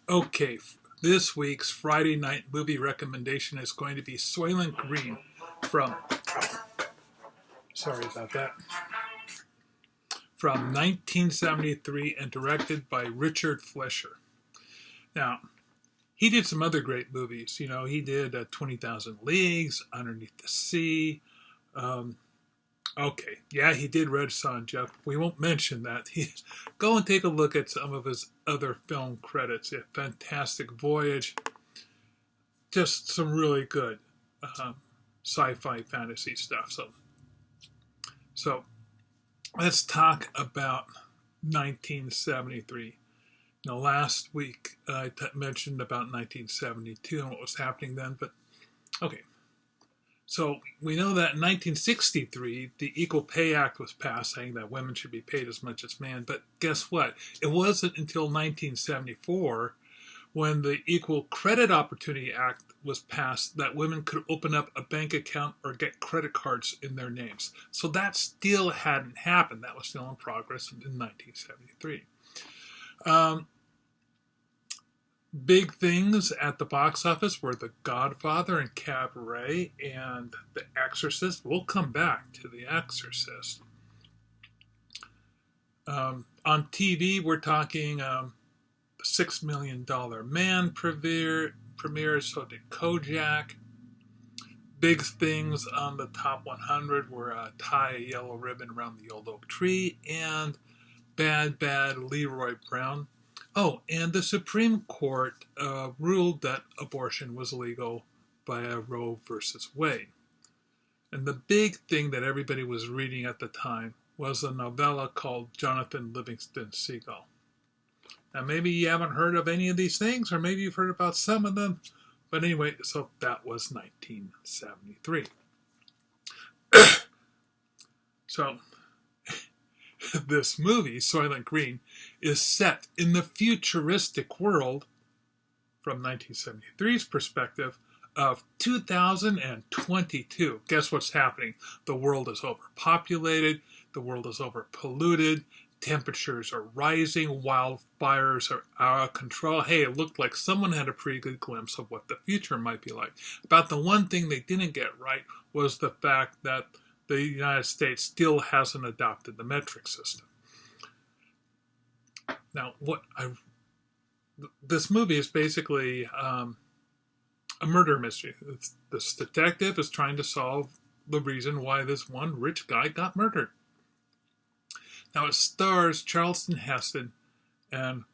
Okay, this week's Friday night movie recommendation is going to be Soylent Green from, sorry about that, from 1973 and directed by Richard Fleischer. Now, he did some other great movies. You know, he did 20,000 Leagues, Underneath the Sea. Um, okay, yeah, he did Red Sonja. We won't mention that. Go and take a look at some of his other film credits. A Fantastic Voyage, just some really good um, sci-fi fantasy stuff. So let's talk about 1973. Now, last week I mentioned about 1972 and what was happening then, but okay. So we know that in 1963, the Equal Pay Act was passed, saying that women should be paid as much as men. But guess what? It wasn't until 1974 when the Equal Credit Opportunity Act was passed that women could open up a bank account or get credit cards in their names. So that still hadn't happened. That was still in progress in 1973. Big things at the box office were The Godfather and Cabaret and The Exorcist. We'll come back to The Exorcist. On TV, we're talking $6 Million Man premiere, so did Kojak. Big things on the top 100 were Tie a Yellow Ribbon Around the Old Oak Tree and Bad Leroy Brown. Oh, and the Supreme Court ruled that abortion was legal via Roe versus Wade. And the big thing that everybody was reading at the time was a novella called Jonathan Livingston Seagull. Now, maybe you haven't heard of any of these things, or maybe you've heard about some of them. But anyway, so that was 1973. So, this movie, Soylent Green, is set in the futuristic world, from 1973's perspective, of 2022. Guess what's happening? The world is overpopulated, the world is overpolluted, temperatures are rising, wildfires are out of control. Hey, it looked like someone had a pretty good glimpse of what the future might be like. About the one thing they didn't get right was the fact that the United States still hasn't adopted the metric system. Now, this movie is basically a murder mystery. This detective is trying to solve the reason why this one rich guy got murdered. Now, it stars Charlton Heston and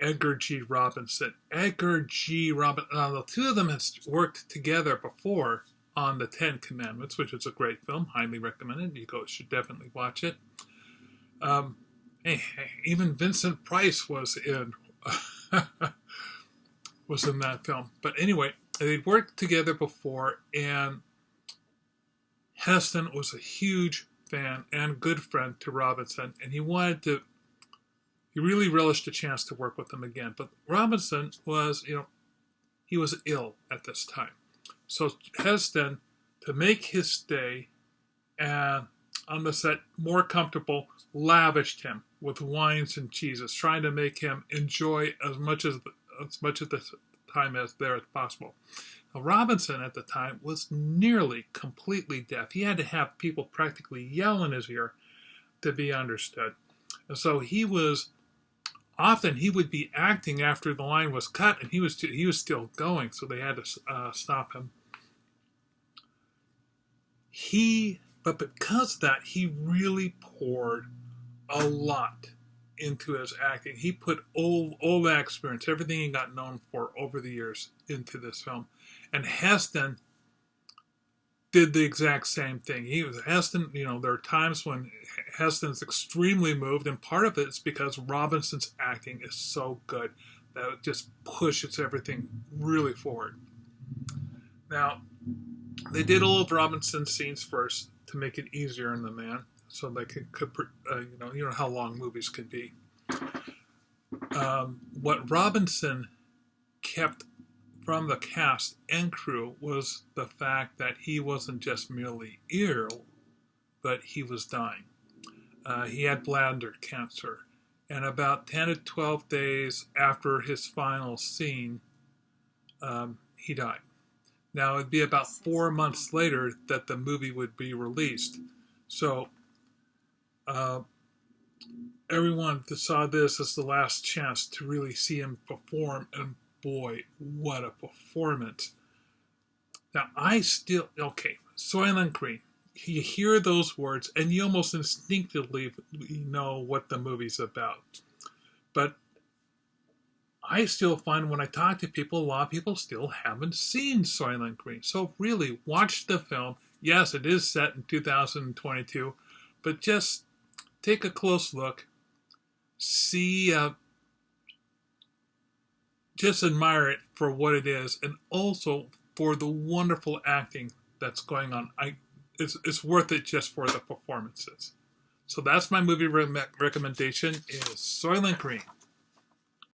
Edgar G. Robinson. Edgar G. Robinson, the two of them have worked together before on The Ten Commandments, which is a great film, highly recommended. You should definitely watch it. Even Vincent Price was in that film. But anyway, they'd worked together before, and Heston was a huge fan and good friend to Robinson, and he really relished the chance to work with them again. But Robinson was, he was ill at this time. So Heston, to make his stay on the set more comfortable, lavished him with wines and cheeses, trying to make him enjoy as much of the time as possible. Now, Robinson at the time was nearly completely deaf. He had to have people practically yell in his ear to be understood. And so he would be acting after the line was cut, and he was still going, so they had to stop him. But because of that, he really poured a lot into his acting. He put all that experience, everything he got known for over the years, into this film. And Heston did the exact same thing. There are times when Heston's extremely moved, and part of it is because Robinson's acting is so good that it just pushes everything really forward. Now, they did all of Robinson's scenes first to make it easier on the man, so they could how long movies could be. What Robinson kept from the cast and crew was the fact that he wasn't just merely ill, but he was dying. He had bladder cancer, and about 10 to 12 days after his final scene, he died. Now, it'd be about 4 months later that the movie would be released. So, everyone saw this as the last chance to really see him perform, and boy, what a performance. Now, Soylent Green. You hear those words, and you almost instinctively know what the movie's about. But I still find when I talk to people, a lot of people still haven't seen Soylent Green. So really, watch the film. Yes, it is set in 2022, but just take a close look. See, just admire it for what it is, and also for the wonderful acting that's going on. It's worth it just for the performances. So that's my movie recommendation is Soylent Green.